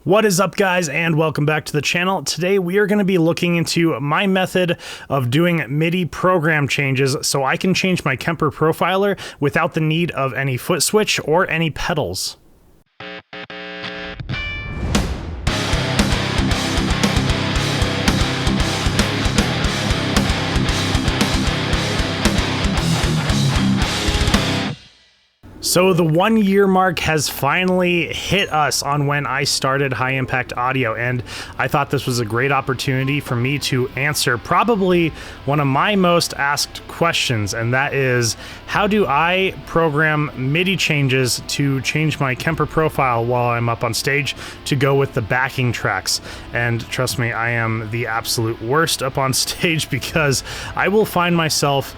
What is up, guys, and welcome back to the channel. Today we are going to be looking into my method of doing MIDI program changes so I can change my Kemper profiler without the need of any foot switch or any pedals. So the 1 year mark has finally hit us on when I started High Impakt Audio, and I thought this was a great opportunity for me to answer probably one of my most asked questions, and that is, how do I program MIDI changes to change my Kemper profile while I'm up on stage to go with the backing tracks? And trust me, I am the absolute worst up on stage because I will find myself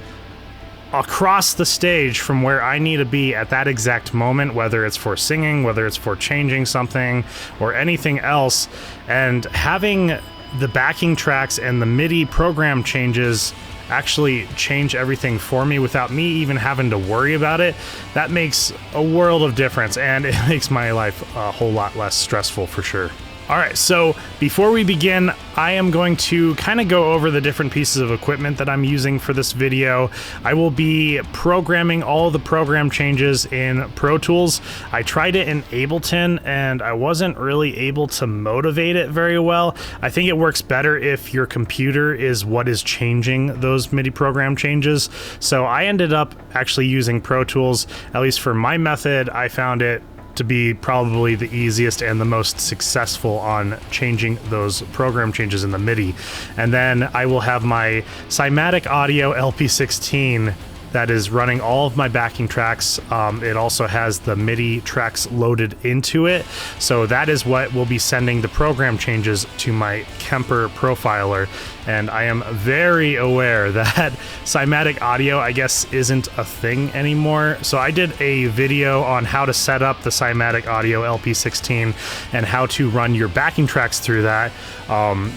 across the stage from where I need to be at that exact moment, whether it's for singing, whether it's for changing something, or anything else. And having the backing tracks and the MIDI program changes actually change everything for me without me even having to worry about it, that makes a world of difference, and it makes my life a whole lot less stressful for sure. Alright, so before we begin, I am going to kind of go over the different pieces of equipment that I'm using for this video. I will be programming all the program changes in Pro Tools. I tried it in Ableton and I wasn't really able to motivate it very well. I think it works better if your computer is what is changing those MIDI program changes. So I ended up actually using Pro Tools. At least for my method, I found it to be probably the easiest and the most successful on changing those program changes in the MIDI. And then I will have my Cymatic Audio LP16 that is running all of my backing tracks. It also has the MIDI tracks loaded into it. So that is what will be sending the program changes to my Kemper profiler. And I am very aware that Cymatic Audio, I guess, isn't a thing anymore. So I did a video on how to set up the Cymatic Audio LP16 and how to run your backing tracks through that.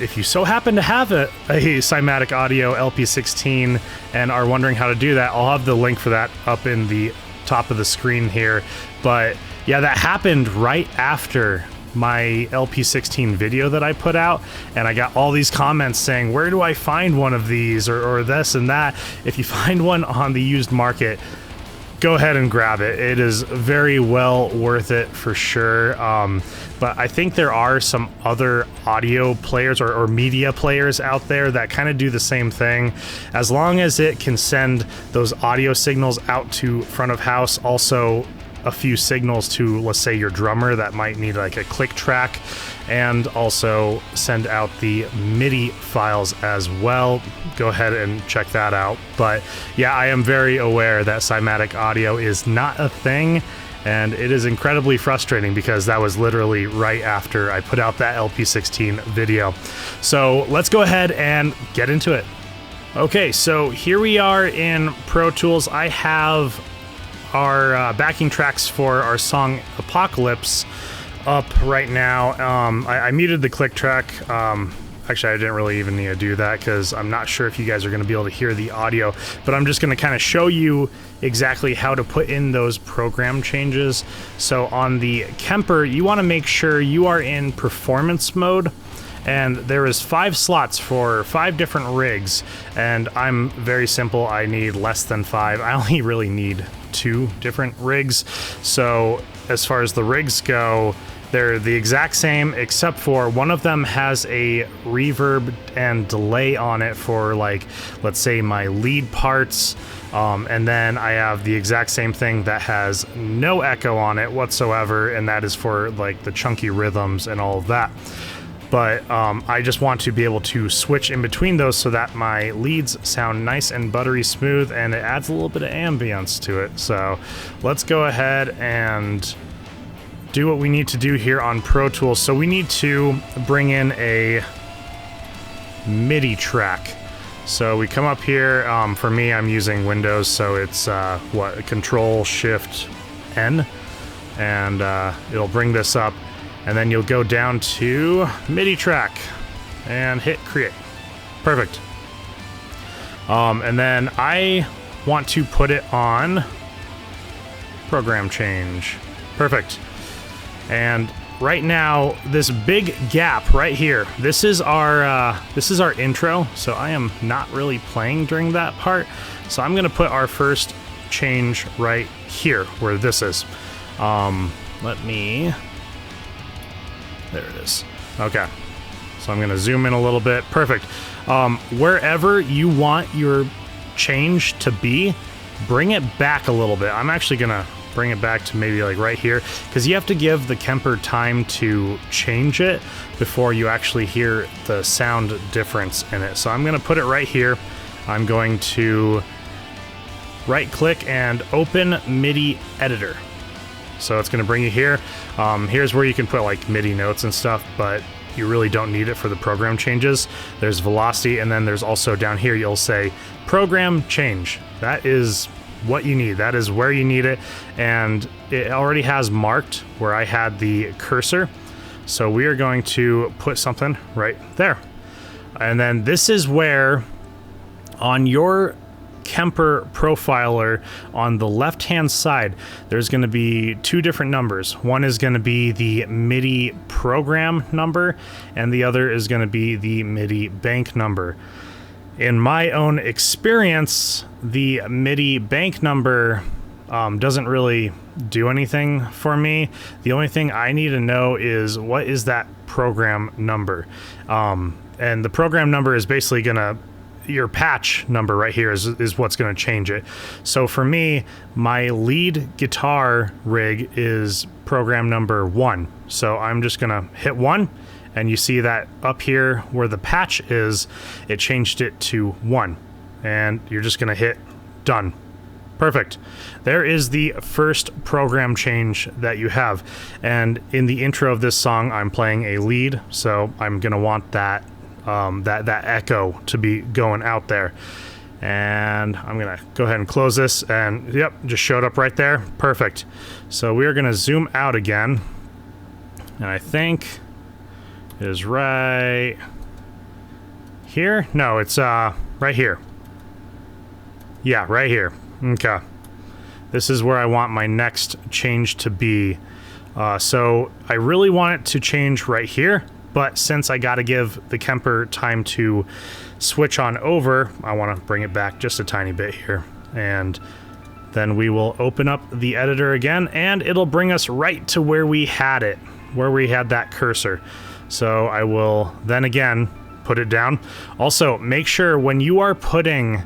If you so happen to have a Cymatic Audio LP16 and are wondering how to do that, I'll have the link for that up in the top of the screen here. But yeah, that happened right after my LP16 video that I put out, and I got all these comments saying, where do I find one of these, or this and that. If you find one on the used market, go ahead and grab it. It is very well worth it for sure. But I think there are some other audio players or media players out there that kind of do the same thing. As long as it can send those audio signals out to front of house, also a few signals to, let's say, your drummer that might need like a click track, and also send out the MIDI files as well. Go ahead and check that out. But yeah, I am very aware that Cymatic Audio is not a thing, and it is incredibly frustrating because that was literally right after I put out that LP16 video. So let's go ahead and get into it. Okay, so here we are in Pro Tools. I have our backing tracks for our song Apocalypse up right now. I muted the click track. Actually, I didn't really even need to do that because I'm not sure if you guys are going to be able to hear the audio, but I'm just going to kind of show you exactly how to put in those program changes. So on the Kemper, you want to make sure you are in performance mode, and there is 5 slots for 5 different rigs, and I'm very simple. I need less than 5. I only really need 2 different rigs. So as far as the rigs go, they're the exact same, except for one of them has a reverb and delay on it for, like, let's say my lead parts. And then I have the exact same thing that has no echo on it whatsoever, and that is for like the chunky rhythms and all of that. But I just want to be able to switch in between those so that my leads sound nice and buttery smooth, and it adds a little bit of ambience to it. So let's go ahead and do what we need to do here on Pro Tools. So we need to bring in a MIDI track. So we come up here. For me, I'm using Windows, so it's Control-Shift-N, and it'll bring this up. And then you'll go down to MIDI track and hit create. Perfect. And then I want to put it on program change. Perfect. And right now, this big gap right here, this is our intro, so I am not really playing during that part. So I'm gonna put our first change right here, where this is. There it is. Okay, so I'm gonna zoom in a little bit. Perfect. Wherever you want your change to be, bring it back a little bit. I'm actually gonna bring it back to maybe like right here, because you have to give the Kemper time to change it before you actually hear the sound difference in it. So I'm gonna put it right here. I'm going to right click and open MIDI editor. So it's gonna bring you here. Here's where you can put like MIDI notes and stuff, but you really don't need it for the program changes. There's velocity, and then there's also down here, you'll say program change. That is what you need. That is where you need it. And it already has marked where I had the cursor. So we are going to put something right there. And then this is where on your Kemper profiler on the left-hand side, there's going to be two different numbers. One is going to be the MIDI program number, and the other is going to be the MIDI bank number. In my own experience, the MIDI bank number doesn't really do anything for me. The only thing I need to know is what is that program number. And the program number is basically going to, your patch number right here is what's going to change it. So for me, my lead guitar rig is program number 1. So I'm just going to hit 1, and you see that up here where the patch is, it changed it to 1. And you're just going to hit done. Perfect. There is the first program change that you have. And in the intro of this song, I'm playing a lead, so I'm going to want that that echo to be going out there. And I'm gonna go ahead and close this, and yep, just showed up right there. Perfect. So we are gonna zoom out again, and I think it is right here. No, it's right here. Yeah, right here. Okay, this is where I want my next change to be. So I really want it to change right here, but since I got to give the Kemper time to switch on over, I want to bring it back just a tiny bit here. And then we will open up the editor again, and it'll bring us right to where we had it, where we had that cursor. So I will then again put it down. Also, make sure when you are putting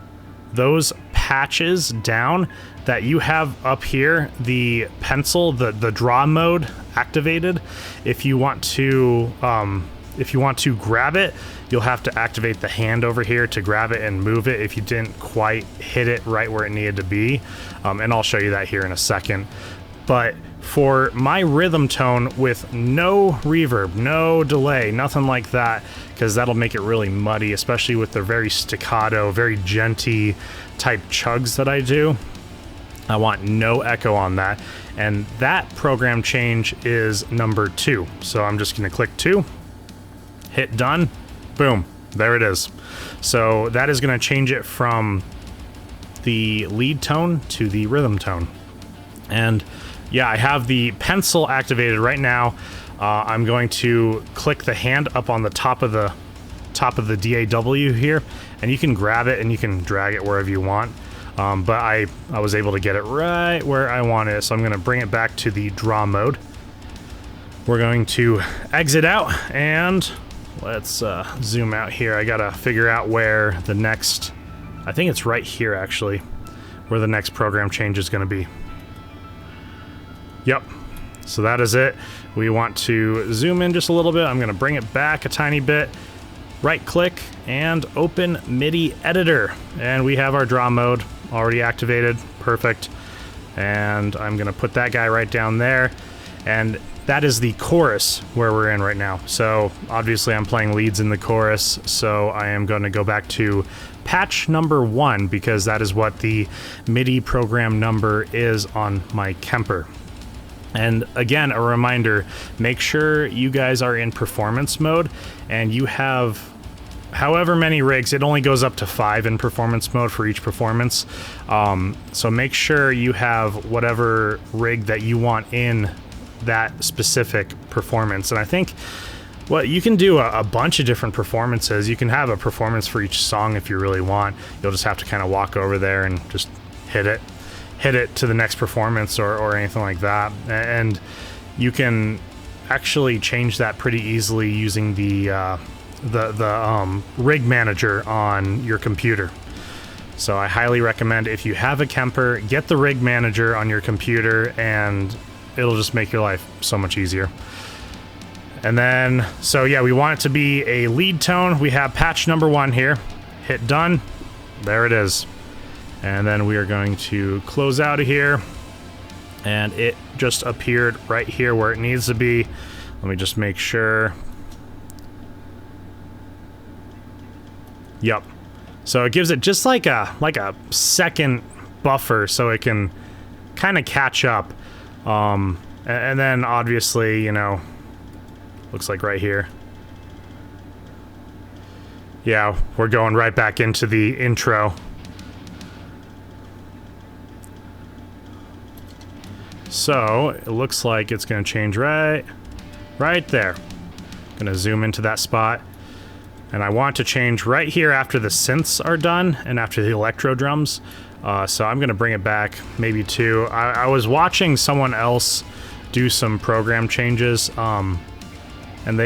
those patches down that you have up here the pencil, the draw mode activated. If you want to grab it, you'll have to activate the hand over here to grab it and move it if you didn't quite hit it right where it needed to be. And I'll show you that here in a second. But for my rhythm tone with no reverb, no delay, nothing like that, because that'll make it really muddy, especially with the very staccato, very genty type chugs that I do. I want no echo on that. And that program change is number 2. So I'm just gonna click 2, hit done, boom, there it is. So that is gonna change it from the lead tone to the rhythm tone. And yeah, I have the pencil activated right now. I'm going to click the hand up on the top of the DAW here, and you can grab it and you can drag it wherever you want. But I was able to get it right where I want it, so I'm going to bring it back to the draw mode. We're going to exit out, and let's zoom out here. I got to figure out where the next, I think it's right here actually, where the next program change is going to be. Yep, so that is it. We want to zoom in just a little bit. I'm going to bring it back a tiny bit. Right click and open MIDI editor, and we have our draw mode already activated. Perfect. And I'm gonna put that guy right down there, and that is the chorus where we're in right now. So obviously I'm playing leads in the chorus, so I am going to go back to patch number 1 because that is what the MIDI program number is on my Kemper. And again, a reminder, make sure you guys are in performance mode and you have however many rigs. It only goes up to 5 in performance mode for each performance. So make sure you have whatever rig that you want in that specific performance. And I think, well, you can do a bunch of different performances. You can have a performance for each song if you really want. You'll just have to kind of walk over there and just hit it to the next performance or anything like that. And you can actually change that pretty easily using the rig manager on your computer. So I highly recommend, if you have a Kemper, get the rig manager on your computer, and it'll just make your life so much easier. And then, so yeah, we want it to be a lead tone. We have patch number 1 here. Hit done. There it is. And then we are going to close out of here. And it just appeared right here where it needs to be. Let me just make sure. Yep. So it gives it just like a second buffer so it can kind of catch up. And then obviously, you know, looks like right here. Yeah, we're going right back into the intro. So it looks like it's going to change right there. Going to zoom into that spot. And I want to change right here after the synths are done and after the electro drums. So I'm going to bring it back maybe to... I was watching someone else do some program changes. And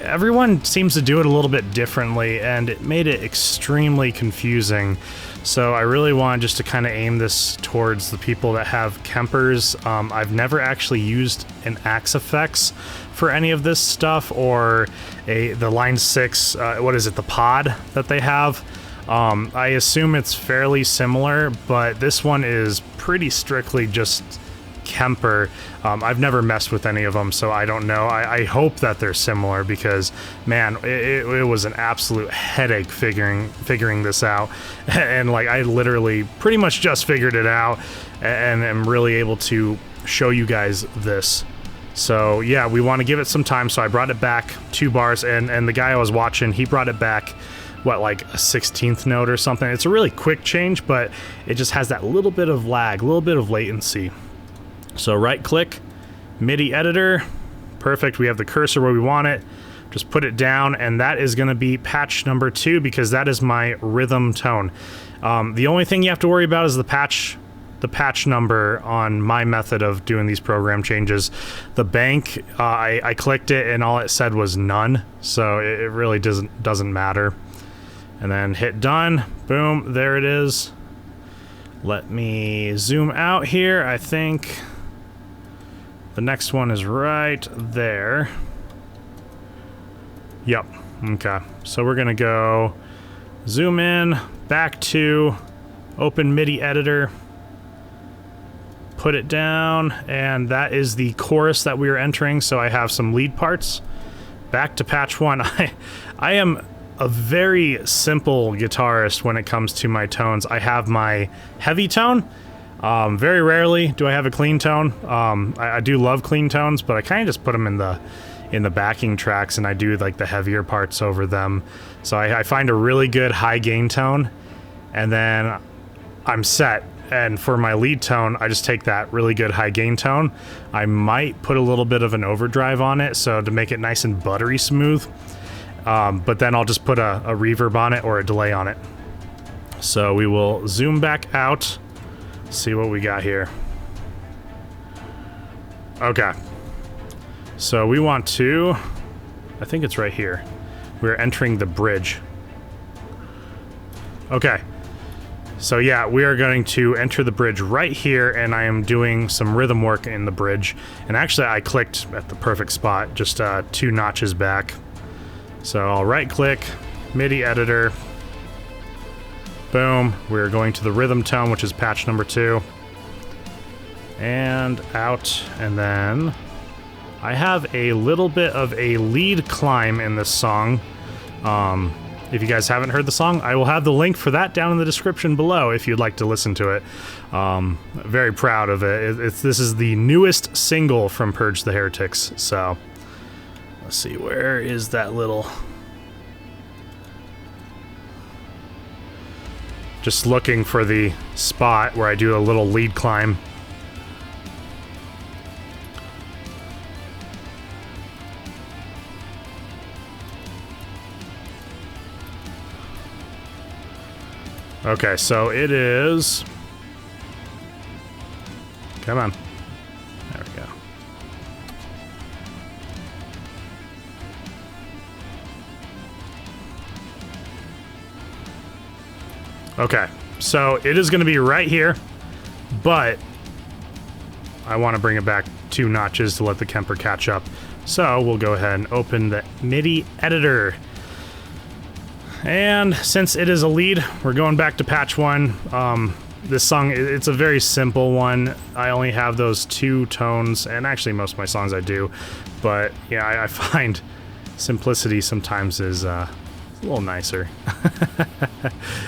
everyone seems to do it a little bit differently, and it made it extremely confusing. So I really want just to kind of aim this towards the people that have Kempers. I've never actually used an Axe Effects for any of this stuff, or the Line 6, what is it, the pod that they have. I assume it's fairly similar, but this one is pretty strictly just Kemper. I've never messed with any of them, so I don't know. I hope that they're similar, because man, it was an absolute headache figuring this out. And like, I literally pretty much just figured it out and am really able to show you guys this. So yeah, we want to give it some time, so I brought it back 2 bars, and the guy I was watching, he brought it back, what, like a 16th note or something. It's a really quick change, but it just has that little bit of lag, a little bit of latency. So right click, MIDI editor, perfect. We have the cursor where we want it. Just put it down, and that is going to be patch number 2, because that is my rhythm tone. The only thing you have to worry about is the patch number on my method of doing these program changes. The bank, I clicked it and all it said was none, so it really doesn't matter. And then hit done. Boom, there it is. Let me zoom out here. I think the next one is right there. Yep. Okay. So we're gonna go zoom in, back to open MIDI editor, put it down, and that is the chorus that we are entering. So I have some lead parts. Back to patch 1. I am a very simple guitarist when it comes to my tones. I have my heavy tone. Very rarely do I have a clean tone. I do love clean tones, but I kind of just put them in the backing tracks, and I do like the heavier parts over them. So I find a really good high gain tone, and then I'm set. And for my lead tone, I just take that really good high gain tone. I might put a little bit of an overdrive on it, so to make it nice and buttery smooth. But then I'll just put a reverb on it or a delay on it. So we will zoom back out, see what we got here. Okay. So we want to, I think it's right here. We're entering the bridge. Okay. So yeah, we are going to enter the bridge right here, and I am doing some rhythm work in the bridge. And actually I clicked at the perfect spot, just 2 notches back. So I'll right click, MIDI editor, boom, we're going to the rhythm tone, which is patch number 2, and out. And then I have a little bit of a lead climb in this song. If you guys haven't heard the song, I will have the link for that down in the description below if you'd like to listen to it. Very proud of it. This is the newest single from Purge the Heretics, so let's see, where is that little... Just looking for the spot where I do a little lead climb. Okay, so it is... Come on. There we go. Okay, so it is going to be right here, but I want to bring it back 2 notches to let the Kemper catch up. So we'll go ahead and open the MIDI editor. And since it is a lead, we're going back to patch 1. This song, it's a very simple one. I only have those 2 tones, and actually most of my songs I do. But yeah, I find simplicity sometimes is a little nicer.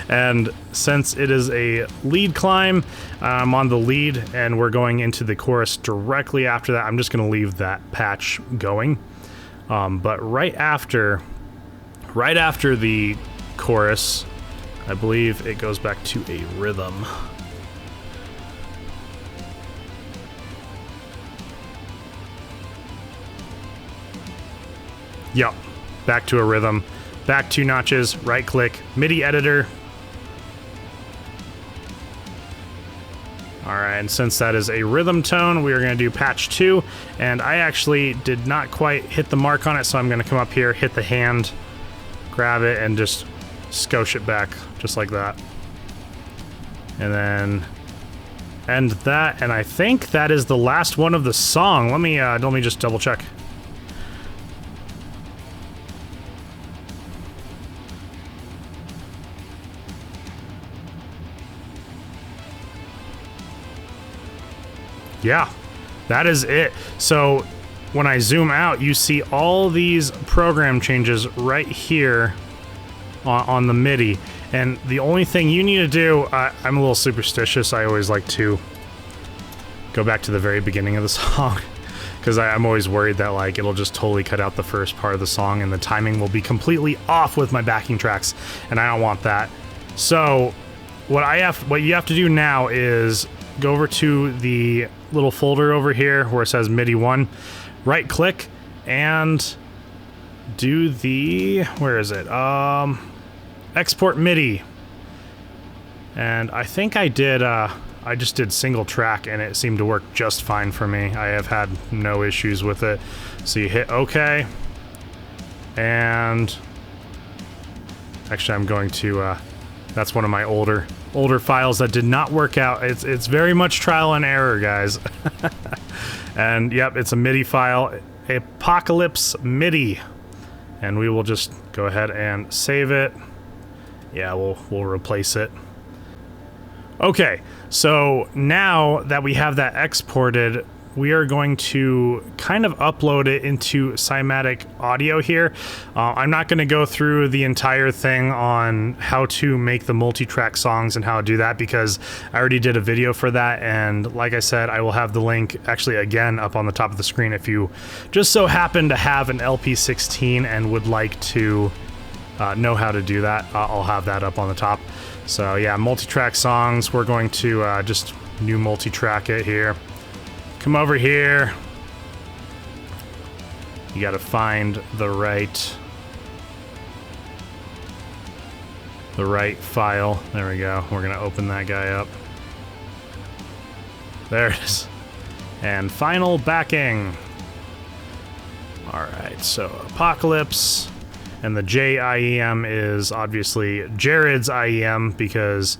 And since it is a lead climb, I'm on the lead and we're going into the chorus directly after that. I'm just going to leave that patch going. But right after the chorus, I believe it goes back to a rhythm. Yep, back to a rhythm. Back 2 notches, right click, MIDI editor. Alright, and since that is a rhythm tone, we are going to do patch 2. And I actually did not quite hit the mark on it, so I'm going to come up here, hit the hand, grab it, and just skosh it back, just like that. And then end that, and I think that is the last one of the song. Let me just double check. Yeah, that is it. So when I zoom out, you see all these program changes right here on the MIDI. And the only thing you need to do, I'm a little superstitious. I always like to go back to the very beginning of the song because I'm always worried that like it'll just totally cut out the first part of the song and the timing will be completely off with my backing tracks, and I don't want that. So what you have to do now is go over to the little folder over here where it says MIDI 1, right click and do the, where is it? Export MIDI. And I think I did, I just did single track and it seemed to work just fine for me. I have had no issues with it. So you hit OK. And actually I'm going to, that's one of my older files that did not work out. It's very much trial and error, guys. And yep, it's a MIDI file, Apocalypse MIDI. And we will just go ahead and save it. Yeah, we'll replace it. Okay, so now that we have that exported, we are going to kind of upload it into Cymatic Audio here. I'm not going to go through the entire thing on how to make the multi-track songs and how to do that because I already did a video for that, and like I said, I will have the link actually again up on the top of the screen if you just so happen to have an LP16 and would like to know how to do that. I'll have that up on the top. So yeah, multi-track songs, we're going to just new multi-track it here. Come over here. You gotta find the right file. There we go. We're gonna open that guy up. There it is. And final backing. Alright, so Apocalypse. And the JIEM is obviously Jared's IEM because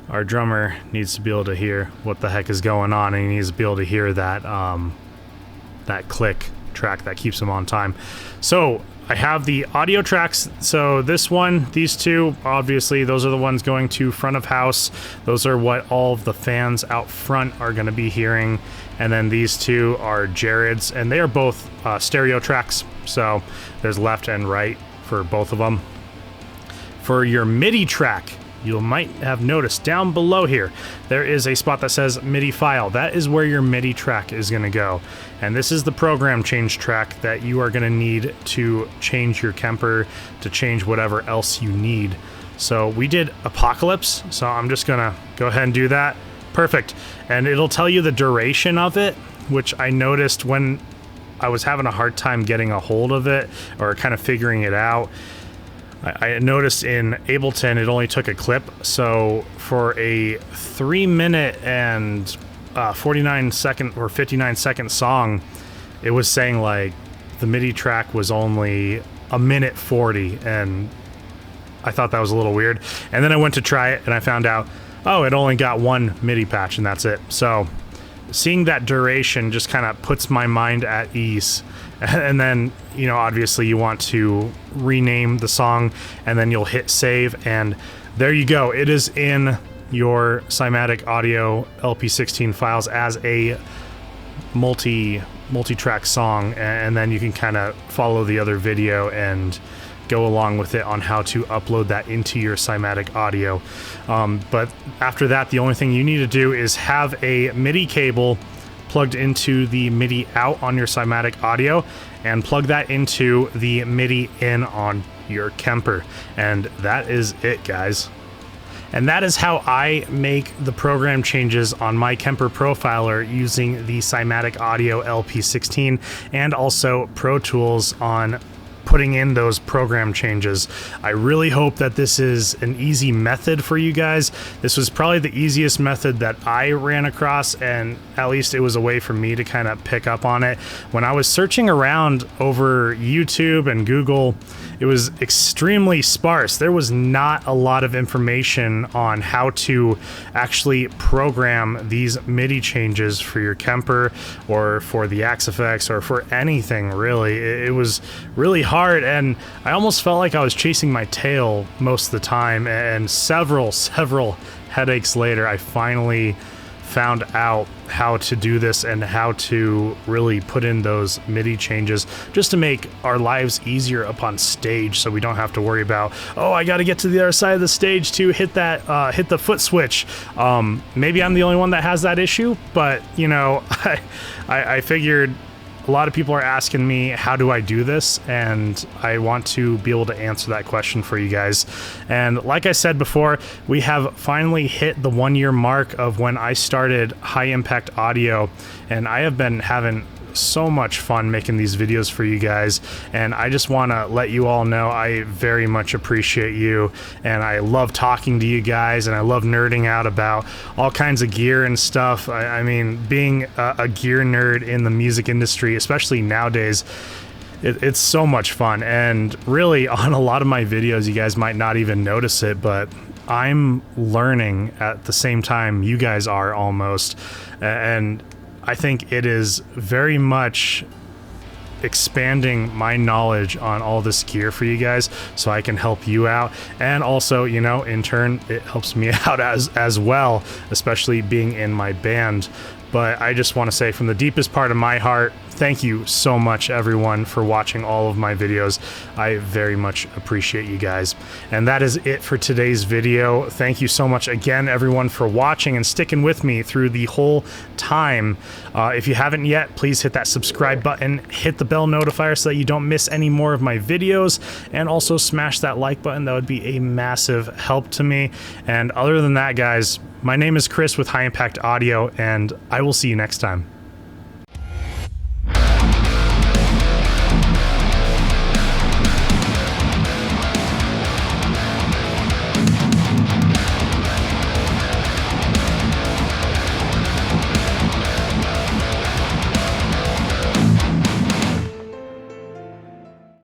our drummer needs to be able to hear what the heck is going on, and he needs to be able to hear that that click track that keeps him on time. So I have the audio tracks. So this one, these two, obviously those are the ones going to front of house. Those are what all of the fans out front are going to be hearing. And then these two are Jared's, and they are both stereo tracks. So there's left and right for both of them. For your MIDI track, you might have noticed down below here, there is a spot that says MIDI file. That is where your MIDI track is going to go. And this is the program change track that you are going to need to change your Kemper, to change whatever else you need. So we did Apocalypse, so I'm just going to go ahead and do that. Perfect. And it'll tell you the duration of it, which I noticed when I was having a hard time getting a hold of it or kind of figuring it out. I noticed in Ableton it only took a clip, so for a 3-minute and 49-second or 59-second song, it was saying like the MIDI track was only 1:40 minutes, and I thought that was a little weird. And then I went to try it and I found out, oh, it only got one MIDI patch and that's it. So seeing that duration just kind of puts my mind at ease. And then, you know, obviously you want to rename the song, and then you'll hit save, and there you go. It is in your Cymatic Audio LP16 files as a multi-track song, and then you can kind of follow the other video and go along with it on how to upload that into your Cymatic Audio. But after that, the only thing you need to do is have a MIDI cable plugged into the MIDI out on your Cymatic Audio, and plug that into the MIDI in on your Kemper. And that is it, guys. And that is how I make the program changes on my Kemper profiler using the Cymatic Audio LP16 and also Pro Tools on putting in those program changes. I really hope that this is an easy method for you guys. This was probably the easiest method that I ran across, and at least it was a way for me to kind of pick up on it. When I was searching around over YouTube and Google, it was extremely sparse. There was not a lot of information on how to actually program these MIDI changes for your Kemper or for the Axe-Fx or for anything really. It was really hard, and I almost felt like I was chasing my tail most of the time, and several headaches later, I finally found out how to do this and how to really put in those MIDI changes just to make our lives easier up on stage, so we don't have to worry about, oh, I got to get to the other side of the stage to hit that hit the foot switch. Maybe I'm the only one that has that issue, but you know, I figured a lot of people are asking me, how do I do this? And I want to be able to answer that question for you guys. And like I said before, we have finally hit the 1-year mark of when I started High Impakt Audio, and I have been having so much fun making these videos for you guys, and I just want to let you all know I very much appreciate you, and I love talking to you guys, and I love nerding out about all kinds of gear and stuff. I mean, being a gear nerd in the music industry, especially nowadays, it's so much fun. And really, on a lot of my videos, you guys might not even notice it, but I'm learning at the same time you guys are almost, and I think it is very much expanding my knowledge on all this gear for you guys, so I can help you out, and also, you know, in turn it helps me out as well, especially being in my band. But I just want to say from the deepest part of my heart, thank you so much everyone for watching all of my videos. I very much appreciate you guys. And that is it for today's video. Thank you so much again everyone for watching and sticking with me through the whole time. If you haven't yet, please hit that subscribe button, hit the bell notifier so that you don't miss any more of my videos, and also smash that like button. That would be a massive help to me. And other than that, guys, my name is Chris with High Impakt Audio, and I will see you next time.